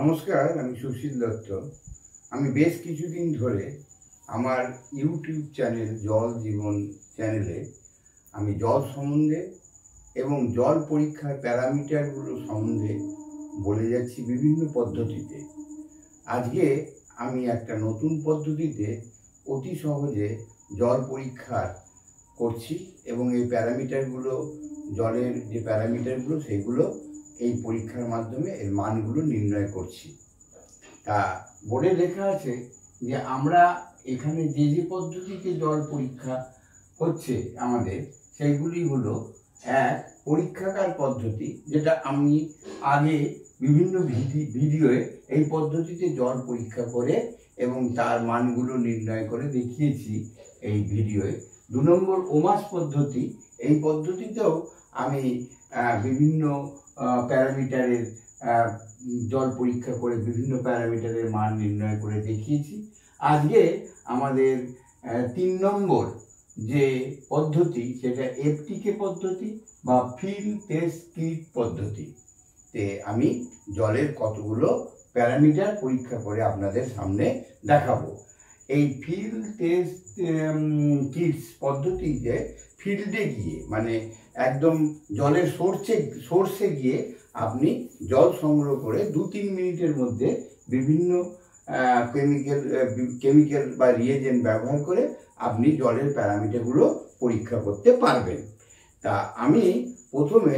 নমস্কার, আমি সুশীল দত্ত। আমি বেশ কিছুদিন ধরে আমার ইউটিউব চ্যানেল জল জীবন চ্যানেলে আমি জল সম্বন্ধে এবং জল পরীক্ষার প্যারামিটারগুলো সম্বন্ধে বলে যাচ্ছি বিভিন্ন পদ্ধতিতে। আজকে আমি একটা নতুন পদ্ধতিতে অতি সহজে জল পরীক্ষার করছি এবং এই প্যারামিটারগুলো, জলের যে প্যারামিটারগুলো সেগুলো এই পরীক্ষার মাধ্যমে এর মানগুলো নির্ণয় করছি। তা বোর্ডে লেখা আছে যে আমরা এখানে যে যে পদ্ধতিতে জল পরীক্ষা হচ্ছে আমাদের, সেইগুলি হলো এক, পরীক্ষাগার পদ্ধতি, যেটা আমি আগে বিভিন্ন ভিডিওয়ে এই পদ্ধতিতে জল পরীক্ষা করে এবং তার মানগুলো নির্ণয় করে দেখিয়েছি এই ভিডিওয়ে। 2 নম্বর, ওমাস পদ্ধতি। এই পদ্ধতিতেও আমি বিভিন্ন প্যারামিটারের জল পরীক্ষা করে বিভিন্ন প্যারামিটারের মান নির্ণয় করে দেখিয়েছি। আজকে আমাদের 3 নম্বর যে পদ্ধতি, সেটা এফটিকে পদ্ধতি বা ফিল্ড টেস্ট কিট পদ্ধতি। আমি জলের কতগুলো প্যারামিটার পরীক্ষা করে আপনাদের সামনে দেখাবো। এই ফিল্ড টেস্ট কিটস পদ্ধতিতে ফিল্ডে গিয়ে, মানে একদম জলের সোর্সে গিয়ে আপনি জল সংগ্রহ করে 2-3 মিনিটের মধ্যে বিভিন্ন কেমিক্যাল বা রিয়েজেন্ট ব্যবহার করে আপনি জলের প্যারামিটারগুলো পরীক্ষা করতে পারবেন। তা আমি প্রথমে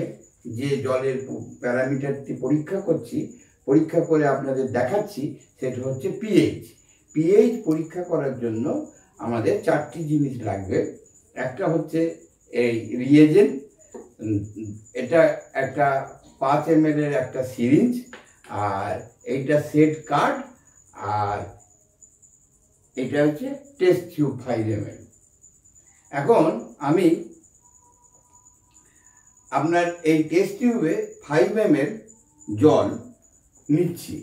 যে জলের প্যারামিটারটি পরীক্ষা করে আপনাদের দেখাচ্ছি, সেটা হচ্ছে পিএইচ। পিএইচ পরীক্ষা করার জন্য আমাদের 4টি জিনিস লাগবে। একটা হচ্ছে এই রিয়েজেন্ট, এটা একটা 5 ml এর একটা সিরিঞ্জ, আর এইটা সেট কার্ড, আর এটা হচ্ছে টেস্ট টিউব 5 ml। এখন আমি আপনার এই টেস্ট টিউবে 5 ml জল নিচ্ছি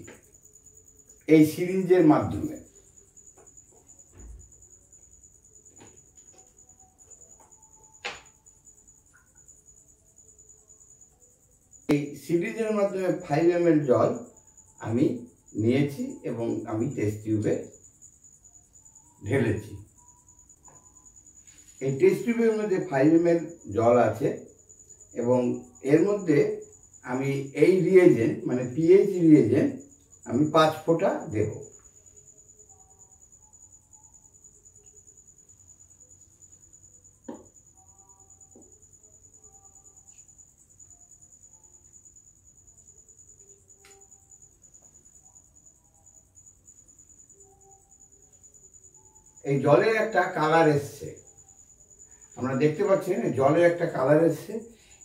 এই সিরিঞ্জের মাধ্যমে। এই সিরিঞ্জের মাধ্যমে 5 ml জল আমি নিয়েছি এবং আমি টেস্ট টিউবে ঢেলেছি। এই টেস্ট টিউবের মধ্যে 5 ml জল আছে এবং এর মধ্যে আমি এই রিয়েজেন্ট, মানে পিএইচ রিয়েজেন্ট, আমি 5 ফোঁটা দেব। এই জলের একটা কালার এসছে, আমরা দেখতে পাচ্ছেন জলের একটা কালার এসছে।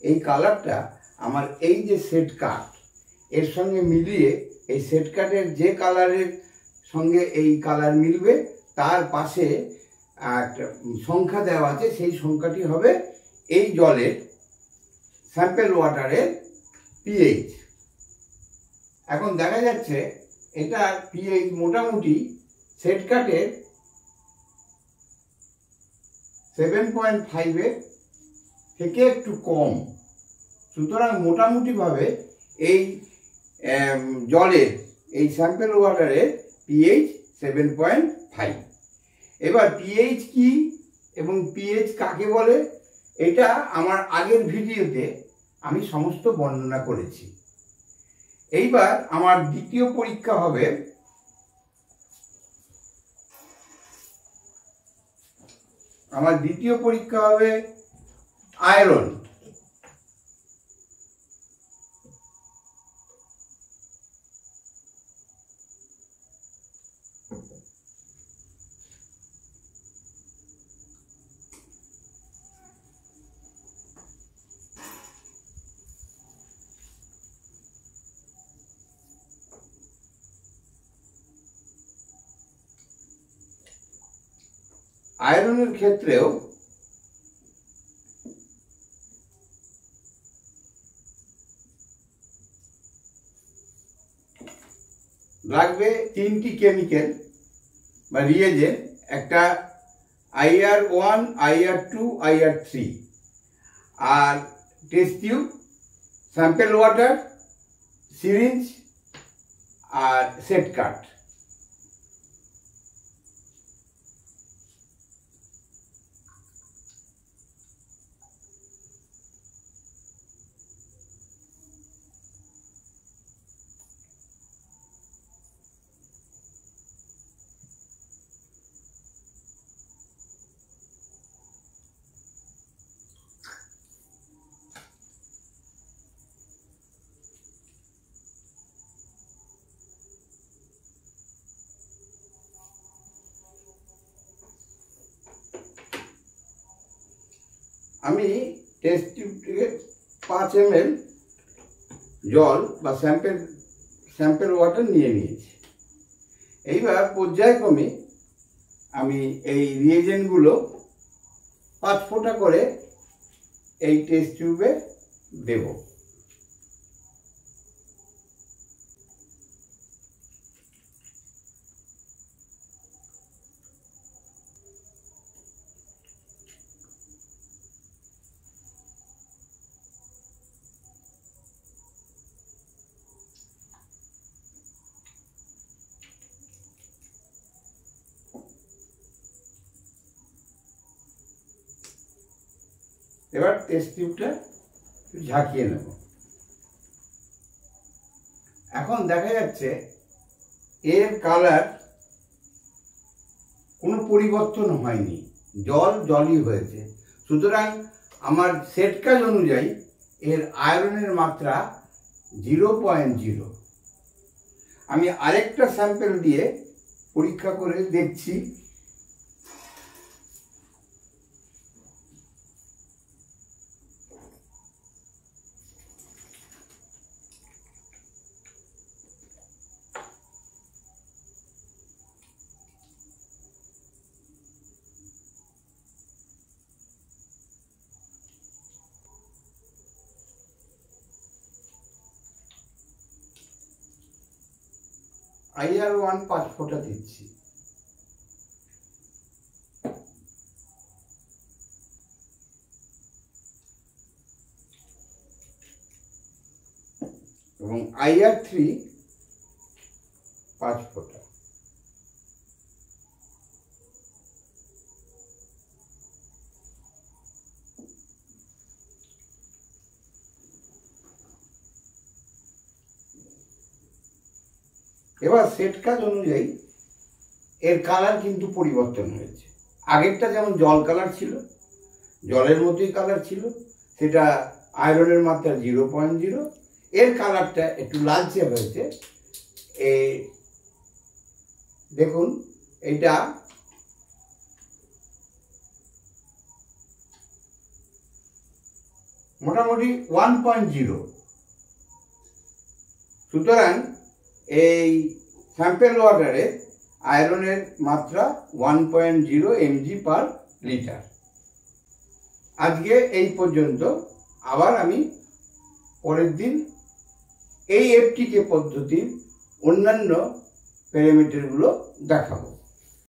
এই কালারটা আমার এই যে সেট কার্ড, এর সঙ্গে মিলিয়ে এই সেট কার্ডের যে কালারের সঙ্গে এই কালার মিলবে তার পাশে একটা সংখ্যা দেওয়া আছে, সেই সংখ্যাটি হবে এই জলের স্যাম্পেল ওয়াটারের পিএইচ। এখন দেখা যাচ্ছে এটার পিএইচ মোটামুটি সেট কার্ডের 7.5 এর থেকে একটু কম। সুতরাং মোটামুটিভাবে এই জলের, এই স্যাম্পেল ওয়াটারের পিএইচ 7.5। এবার পিএইচ কি এবং পিএইচ কাকে বলে, এটা আমার আগের ভিডিওতে আমি সমস্ত বর্ণনা করেছি। এইবার আমার দ্বিতীয় পরীক্ষা হবে আয়রন। আয়রনের ক্ষেত্রেও লাগবে 3টি কেমিক্যাল বা রিয়েজেন্ট, একটা IR1, IR2, IR3, আর test tube, sample water, syringe আর সেট কাট। আমি টেস্ট টিউব থেকে 5 ml জল বা স্যাম্পল ওয়াটার নিয়ে নিয়েছি। এইবার পর্যায়ক্রমে আমি এই রিয়েজেন্টগুলো 5 ফোঁটা করে এই টেস্ট টিউবে দেব। এবার টেস্ট টিউবটা ঝাঁকিয়ে নেব। এখন দেখা যাচ্ছে এর কালার কোনো পরিবর্তন হয়নি, জলই হয়েছে। সুতরাং আমার সেট কাজ অনুযায়ী এর আয়রনের মাত্রা 0.0। আমি আরেকটা স্যাম্পল দিয়ে পরীক্ষা করে দেখছি। IR1 5 ফোঁটা দিচ্ছি। এবং IR3 5 ফোঁটা। এবার সেট কাজ অনুযায়ী এর কালার কিন্তু পরিবর্তন হয়েছে। আগেরটা যেমন জল কালার ছিল, জলের মতোই কালার ছিল, সেটা আয়রনের মাত্রা 0.0। এর কালারটা একটু লালচে হয়েছে। দেখুন এটা মোটামুটি 1.0। সুতরাং এই স্যাম্পল ওয়াটারে আয়রনের মাত্রা 1.0 mg/L। আজকে এই পর্যন্ত। আবার আমি পরের দিন এই FTK পদ্ধতির অন্যান্য প্যারামিটারগুলো দেখাবো।